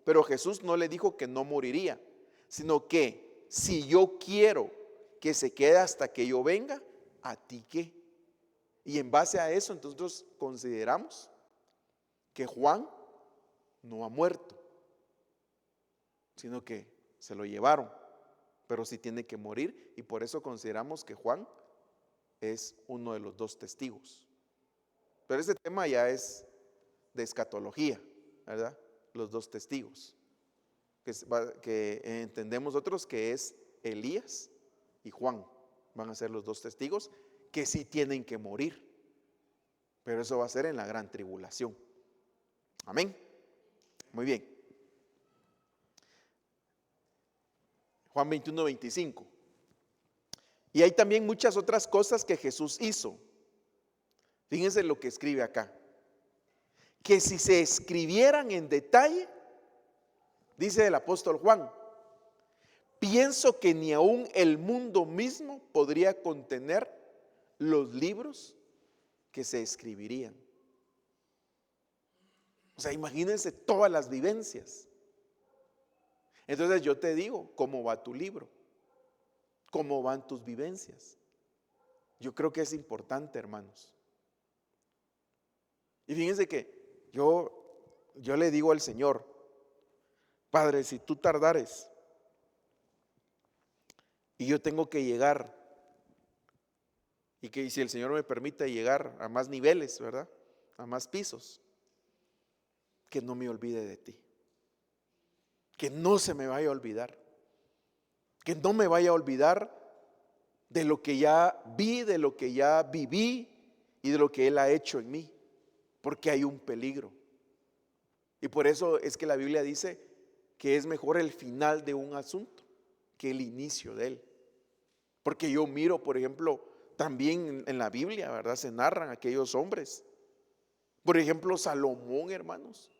Pero Jesús no le dijo que no moriría, sino que si yo quiero que se quede hasta que yo venga, ¿a ti qué? Y en base a eso, entonces nosotros consideramos que Juan no ha muerto, sino que se lo llevaron, pero sí tiene que morir. Y por eso consideramos que Juan es uno de los dos testigos. Pero este tema ya es de escatología, ¿verdad? Los dos testigos, que entendemos nosotros que es Elías y Juan, van a ser los dos testigos que sí tienen que morir, pero eso va a ser en la gran tribulación. Amén. Muy bien. Juan 21, 25. Y hay también muchas otras cosas que Jesús hizo. Fíjense lo que escribe acá. Que si se escribieran en detalle, dice el apóstol Juan, pienso que ni aún el mundo mismo podría contener los libros que se escribirían. O sea, imagínense todas las vivencias. Entonces yo te digo, ¿cómo va tu libro? ¿Cómo van tus vivencias? Yo creo que es importante, hermanos. Y fíjense que yo le digo al Señor, Padre, si tú tardares y yo tengo que llegar, y que si el Señor me permite llegar a más niveles, ¿verdad? A más pisos, que no me olvide de ti. Que no se me vaya a olvidar. Que no me vaya a olvidar de lo que ya vi, de lo que ya viví y de lo que Él ha hecho en mí. Porque hay un peligro. Y por eso es que la Biblia dice que es mejor el final de un asunto que el inicio de él. Porque yo miro, por ejemplo, también en la Biblia, ¿verdad? Se narran aquellos hombres. Por ejemplo, Salomón, hermanos.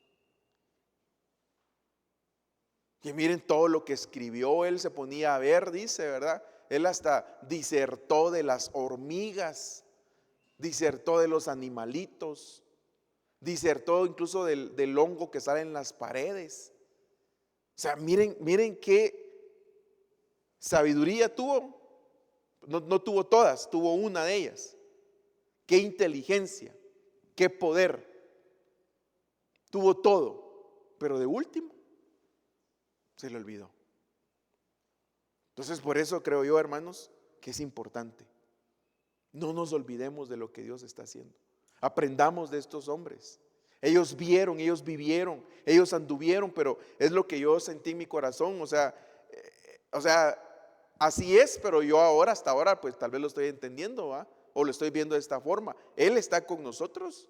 Que miren todo lo que escribió, él se ponía a ver, dice, ¿verdad? Él hasta disertó de las hormigas, disertó de los animalitos, disertó incluso del hongo que sale en las paredes. O sea, miren qué sabiduría tuvo. No tuvo todas, tuvo una de ellas. Qué inteligencia, qué poder. Tuvo todo, pero de último se le olvidó. Entonces por eso creo yo, hermanos, que es importante. No nos olvidemos de lo que Dios está haciendo. Aprendamos de estos hombres. Ellos vieron, ellos vivieron, ellos anduvieron, pero es lo que yo sentí en mi corazón. O sea, así es, pero yo ahora, hasta ahora, pues tal vez lo estoy entendiendo, ¿va? O lo estoy viendo de esta forma. Él está con nosotros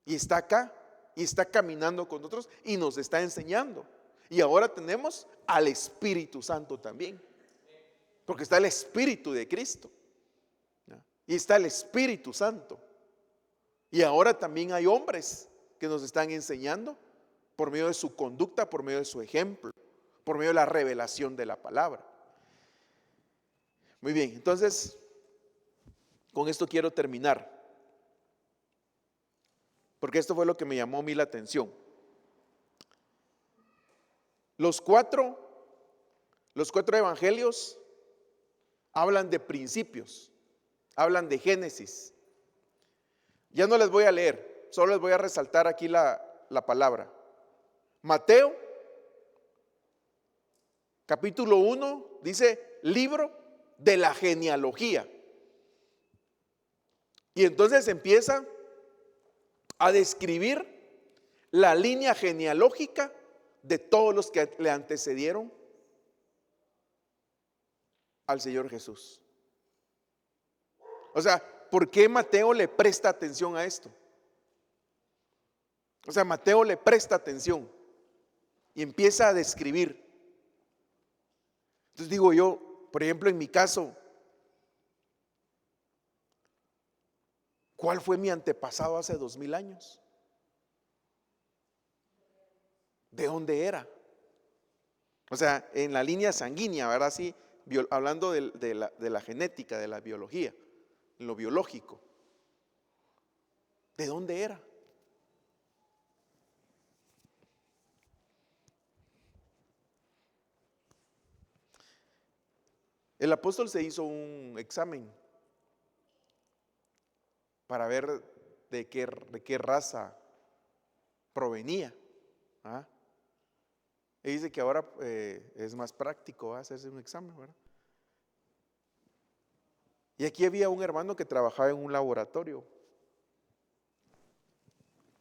y está acá y está caminando con nosotros y nos está enseñando. Y ahora tenemos al Espíritu Santo también, porque está el Espíritu de Cristo, ¿no? Y está el Espíritu Santo. Y ahora también hay hombres que nos están enseñando por medio de su conducta, por medio de su ejemplo, por medio de la revelación de la palabra. Muy bien, entonces con esto quiero terminar, porque esto fue lo que me llamó a mí la atención. Los cuatro evangelios hablan de principios, hablan de Génesis. Ya no les voy a leer, solo les voy a resaltar aquí la palabra. Mateo, capítulo 1, dice libro de la genealogía. Y entonces empieza a describir la línea genealógica de todos los que le antecedieron al Señor Jesús. O sea, ¿por qué Mateo le presta atención a esto? O sea, Mateo le presta atención y empieza a describir. Entonces digo yo, por ejemplo, en mi caso, ¿cuál fue mi antepasado hace 2000 años? ¿De dónde era? O sea, en la línea sanguínea, ¿verdad? Sí, hablando de la genética, de la biología, lo biológico. ¿De dónde era? El apóstol se hizo un examen para ver de qué raza provenía. ¿Ah? Y dice que ahora es más práctico hacerse un examen, ¿verdad? Y aquí había un hermano que trabajaba en un laboratorio.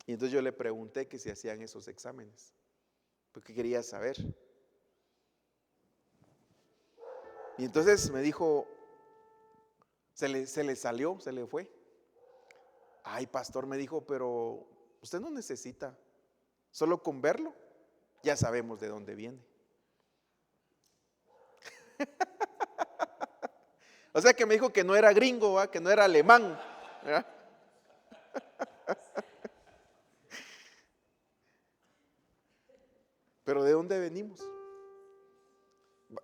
Y entonces yo le pregunté que si hacían esos exámenes, porque quería saber. Y entonces me dijo, se le salió, se le fue. Ay, pastor, me dijo, pero usted no necesita, solo con verlo ya sabemos de dónde viene. O sea que me dijo que no era gringo, ¿va? Que no era alemán, ¿verdad? Pero ¿de dónde venimos?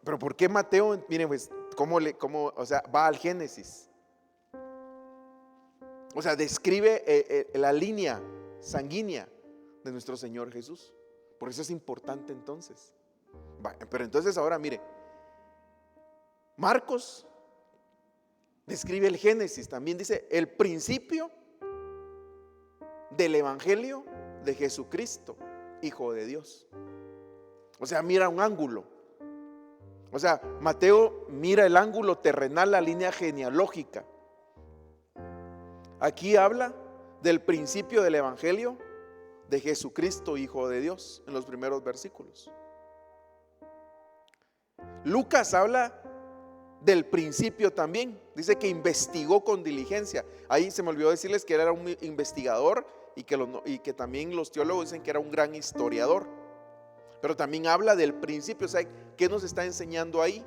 Pero ¿por qué Mateo? Miren, pues, o sea, va al Génesis. O sea, describe la línea sanguínea de nuestro Señor Jesús. Por eso es importante entonces. Pero entonces ahora mire, Marcos describe el Génesis, también dice el principio del Evangelio de Jesucristo, Hijo de Dios. O sea, mira un ángulo. O sea, Mateo mira el ángulo terrenal, la línea genealógica. Aquí habla del principio del Evangelio de Jesucristo, Hijo de Dios, en los primeros versículos. Lucas habla del principio también. Dice que investigó con diligencia. Ahí se me olvidó decirles que era un investigador y que también los teólogos dicen que era un gran historiador. Pero también habla del principio. O sea, ¿qué nos está enseñando ahí?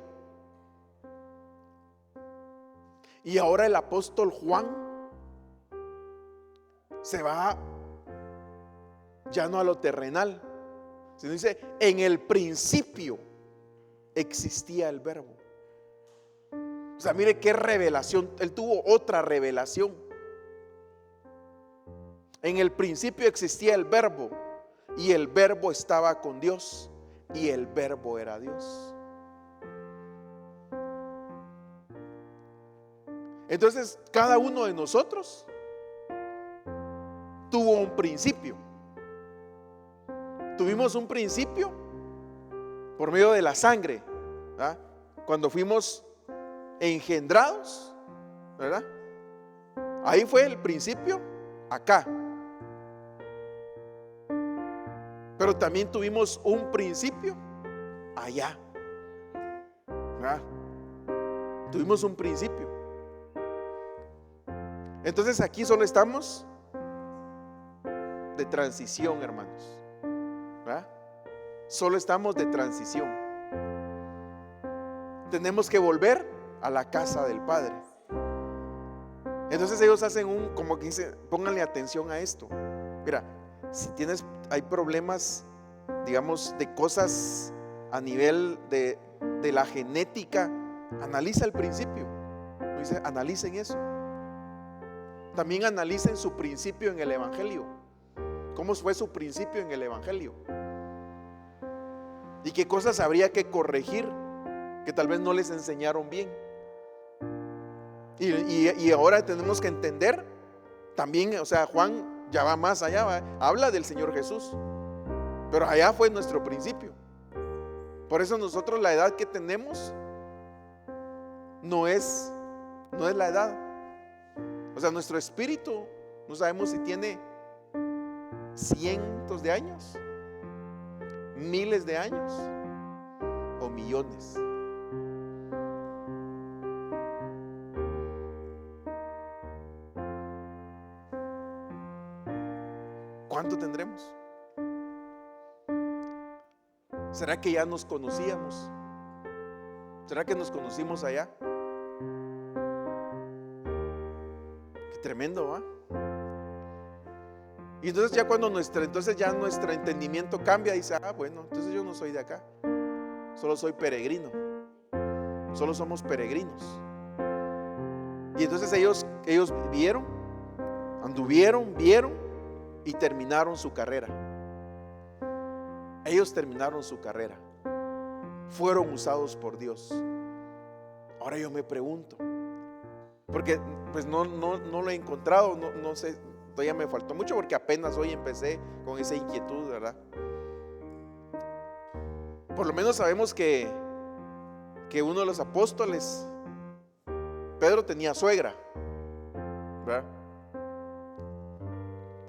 Y ahora el apóstol Juan se va ya no a lo terrenal, sino dice: en el principio existía el verbo. O sea, mire qué revelación. Él tuvo otra revelación. En el principio existía el verbo, y el verbo estaba con Dios, y el verbo era Dios. Entonces, cada uno de nosotros tuvo un principio. Tuvimos un principio por medio de la sangre, ¿verdad? Cuando fuimos engendrados, ¿verdad? Ahí fue el principio, acá. Pero también tuvimos un principio allá, ¿verdad? Tuvimos un principio. Entonces aquí solo estamos de transición, hermanos, ¿verdad? Solo estamos de transición. Tenemos que volver a la casa del Padre. Entonces ellos hacen como que dicen, pónganle atención a esto. Mira, si hay problemas, digamos, de cosas a nivel de la genética, analiza el principio. Dice, analicen eso. También analicen su principio en el Evangelio. ¿Cómo fue su principio en el Evangelio? ¿Y qué cosas habría que corregir que tal vez no les enseñaron bien? Y ahora tenemos que entender también, o sea, Juan ya va más allá, habla del Señor Jesús, pero allá fue nuestro principio. Por eso nosotros la edad que tenemos no es la edad. O sea, nuestro espíritu no sabemos si tiene cientos de años, miles de años o millones. ¿Cuánto tendremos? ¿Será que ya nos conocíamos? ¿Será que nos conocimos allá? Qué tremendo, ¿va? Y entonces ya cuando nuestro entendimiento cambia, dice, bueno, entonces yo no soy de acá, solo soy peregrino, solo somos peregrinos. Y entonces ellos vieron, anduvieron, vieron y terminaron su carrera. Ellos terminaron su carrera, fueron usados por Dios. Ahora yo me pregunto, porque pues no lo he encontrado, no sé, todavía me faltó mucho porque apenas hoy empecé con esa inquietud, ¿verdad? Por lo menos sabemos que uno de los apóstoles, Pedro, tenía suegra, ¿verdad?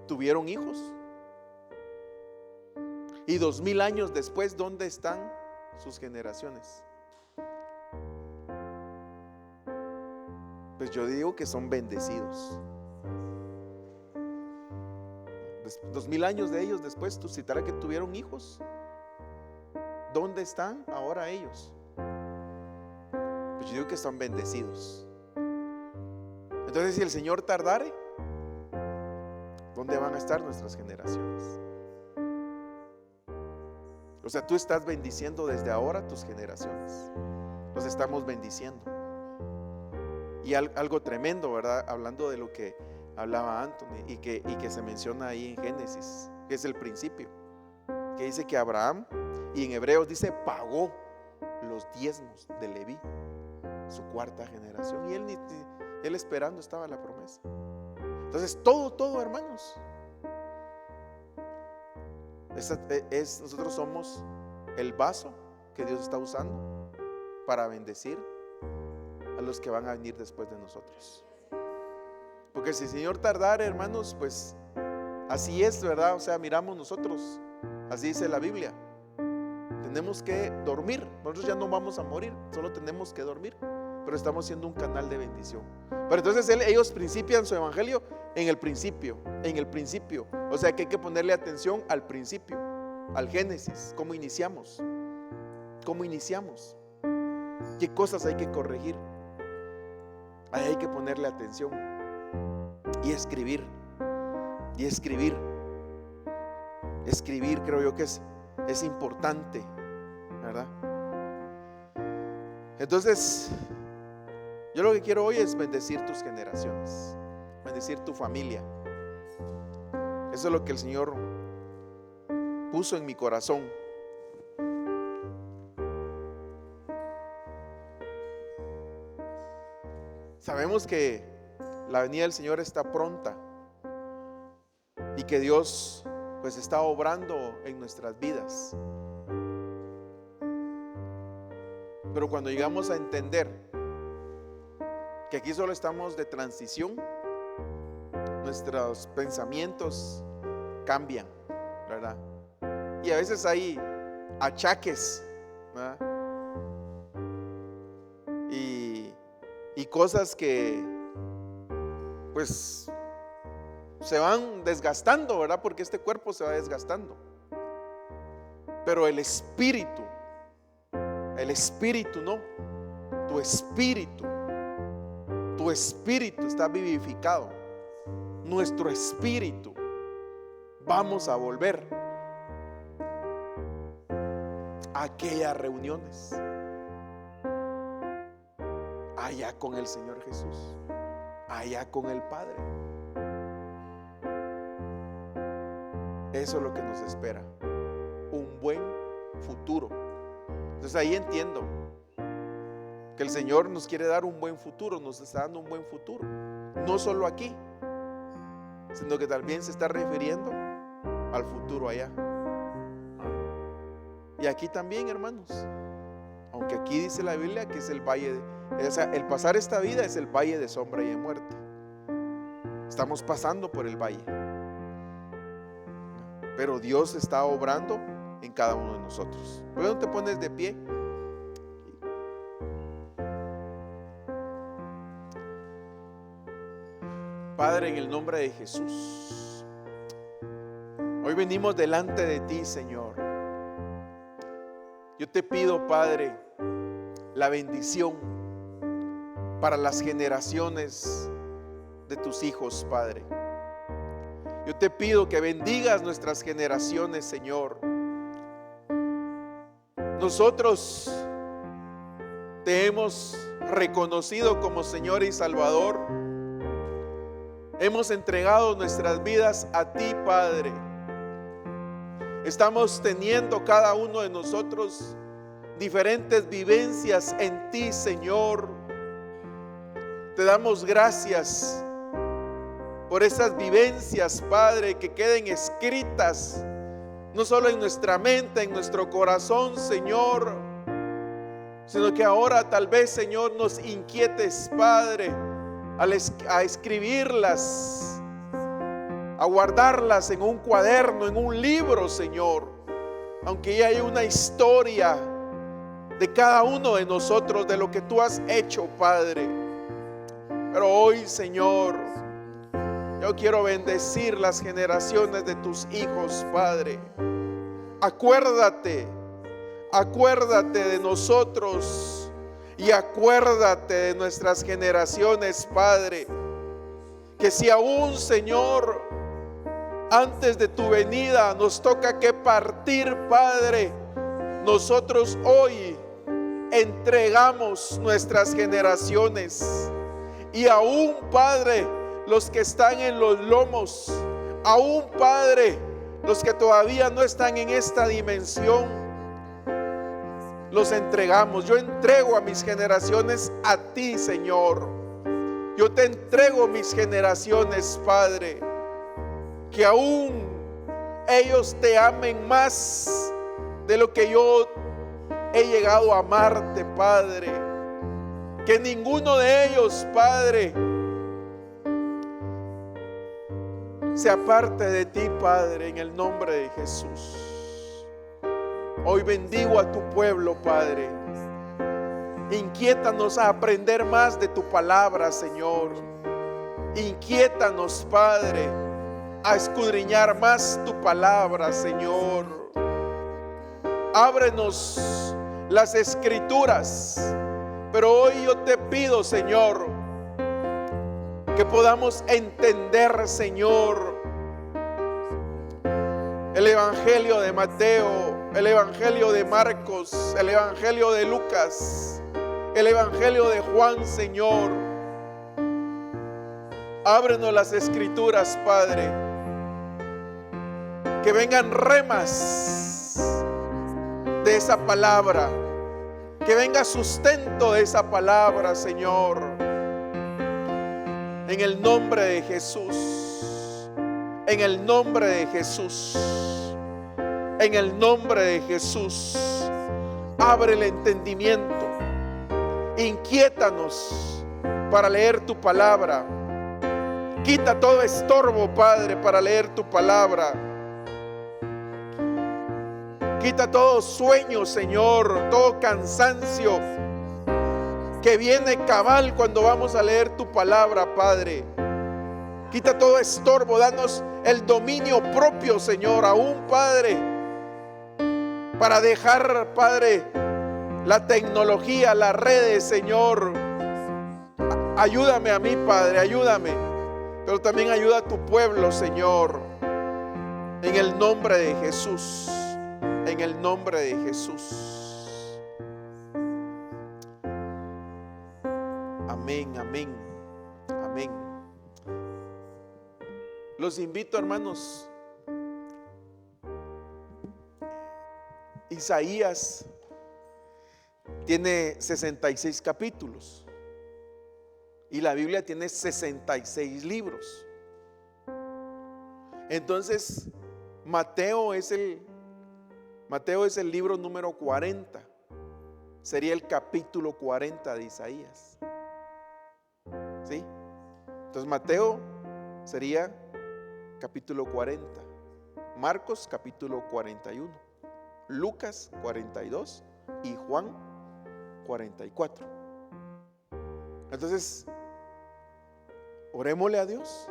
Tuvieron hijos. Y 2000 años después, ¿dónde están sus generaciones? Pues yo digo que son bendecidos. 2000 años de ellos después, tú citarás que tuvieron hijos. ¿dónde están ahora ellos? Pues yo digo que están bendecidos. Entonces, si el Señor tardare, ¿dónde van a estar nuestras generaciones? O sea, tú estás bendiciendo desde ahora tus generaciones. Los estamos bendiciendo. Y algo tremendo, ¿verdad? Hablando de lo que hablaba Anthony y que se menciona ahí en Génesis, que es el principio, que dice que Abraham, y en Hebreos dice, pagó los diezmos de Leví, su cuarta generación, y él esperando estaba la promesa. Entonces todo, hermanos, nosotros somos el vaso que Dios está usando para bendecir a los que van a venir después de nosotros. Porque si el Señor tardara, hermanos, pues así es, ¿verdad? O sea, miramos nosotros, así dice la Biblia, tenemos que dormir. Nosotros ya no vamos a morir, solo tenemos que dormir, pero estamos siendo un canal de bendición. Pero entonces ellos principian su evangelio en el principio. O sea que hay que ponerle atención al principio, al Génesis, cómo iniciamos, qué cosas hay que corregir. Ahí hay que ponerle atención y escribir. Escribir creo yo que es importante, ¿verdad? Entonces, yo lo que quiero hoy es bendecir tus generaciones, bendecir tu familia. Eso es lo que el Señor puso en mi corazón. Sabemos que la venida del Señor está pronta y que Dios pues está obrando en nuestras vidas. Pero cuando llegamos a entender que aquí solo estamos de transición, nuestros pensamientos cambian, ¿verdad? Y a veces hay achaques, ¿verdad? Y cosas que pues se van desgastando, ¿verdad? Porque este cuerpo se va desgastando. Pero el espíritu no, tu espíritu está vivificado. Nuestro espíritu, vamos a volver a aquellas reuniones allá con el Señor Jesús, allá con el Padre. Eso es lo que nos espera, un buen futuro. Entonces ahí entiendo que el Señor nos quiere dar un buen futuro, nos está dando un buen futuro, no solo aquí, sino que también se está refiriendo al futuro allá. Y aquí también, hermanos, aunque aquí dice la Biblia que es el valle o sea, el pasar esta vida es el valle de sombra y de muerte. Estamos pasando por el valle, pero Dios está obrando en cada uno de nosotros. ¿Por qué no te pones de pie? Padre, en el nombre de Jesús, hoy venimos delante de ti, Señor. Yo te pido, Padre, la bendición para las generaciones de tus hijos, Padre. Yo te pido que bendigas nuestras generaciones, Señor. Nosotros te hemos reconocido como Señor y Salvador. Hemos entregado nuestras vidas a ti, Padre. Estamos teniendo cada uno de nosotros diferentes vivencias en ti, Señor. Te damos gracias por esas vivencias, Padre, que queden escritas no solo en nuestra mente, en nuestro corazón, Señor, sino que ahora tal vez, Señor, nos inquietes, Padre, a escribirlas, a guardarlas en un cuaderno, en un libro, Señor, aunque ya hay una historia de cada uno de nosotros, de lo que tú has hecho, Padre. Pero hoy, Señor, yo quiero bendecir las generaciones de tus hijos, Padre. Acuérdate acuérdate de nosotros y acuérdate de nuestras generaciones, Padre. Que si aún, Señor, antes de tu venida nos toca que partir, Padre, nosotros hoy entregamos nuestras generaciones. Y aún, Padre, los que están en los lomos, aún, Padre, los que todavía no están en esta dimensión, los entregamos. Yo entrego a mis generaciones a ti, Señor. Yo te entrego mis generaciones, Padre. Que aún ellos te amen más de lo que yo he llegado a amarte, Padre. Que ninguno de ellos, Padre, se aparte de ti, Padre, en el nombre de Jesús. Hoy bendigo a tu pueblo, Padre. Inquiétanos a aprender más de tu palabra, Señor. Inquiétanos, Padre, a escudriñar más tu palabra, Señor. Ábrenos las escrituras. Pero hoy yo te pido, Señor, que podamos entender, Señor, el evangelio de Mateo, el evangelio de Marcos, el evangelio de Lucas, el evangelio de Juan, Señor. Ábrenos las escrituras, Padre. Que vengan remas de esa palabra. Que venga sustento de esa palabra, Señor. En el nombre de Jesús. En el nombre de Jesús. En el nombre de Jesús. Abre el entendimiento. Inquiétanos para leer tu palabra. Quita todo estorbo, Padre, para leer tu palabra. Quita todo sueño, Señor, todo cansancio que viene cabal cuando vamos a leer tu palabra, Padre. Quita todo estorbo, danos el dominio propio, Señor, aún, Padre, para dejar, Padre, la tecnología, las redes, Señor. Ayúdame a mí, Padre, ayúdame, pero también ayuda a tu pueblo, Señor, en el nombre de Jesús. En el nombre de Jesús. Amén, amén, amén. Los invito, hermanos. Isaías tiene 66 capítulos y la Biblia tiene 66 libros. Entonces, Mateo es el libro número 40. Sería el capítulo 40 de Isaías. ¿Sí? Entonces Mateo sería capítulo 40. Marcos capítulo 41. Lucas 42 y Juan 44. Entonces, orémosle a Dios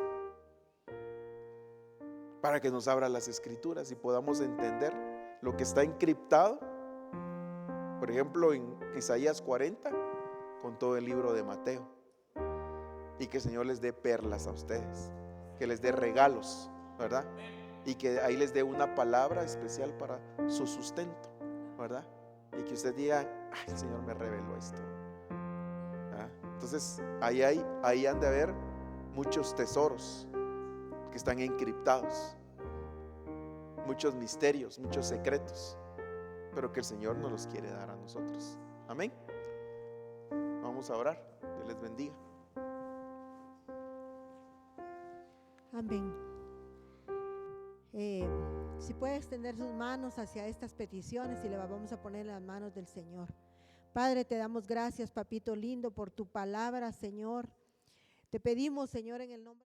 para que nos abra las escrituras y podamos entender lo que está encriptado, por ejemplo, en Isaías 40, con todo el libro de Mateo. Y que el Señor les dé perlas a ustedes, que les dé regalos, ¿verdad? Y que ahí les dé una palabra especial para su sustento, ¿verdad? Y que usted diga, ay, el Señor me reveló esto, ¿verdad? Entonces, ahí han de haber muchos tesoros que están encriptados. Muchos misterios, muchos secretos, pero que el Señor nos los quiere dar a nosotros. Amén. Vamos a orar. Dios les bendiga. Amén. Si puede extender sus manos hacia estas peticiones y le vamos a poner en las manos del Señor. Padre, te damos gracias, papito lindo, por tu palabra, Señor. Te pedimos, Señor, en el nombre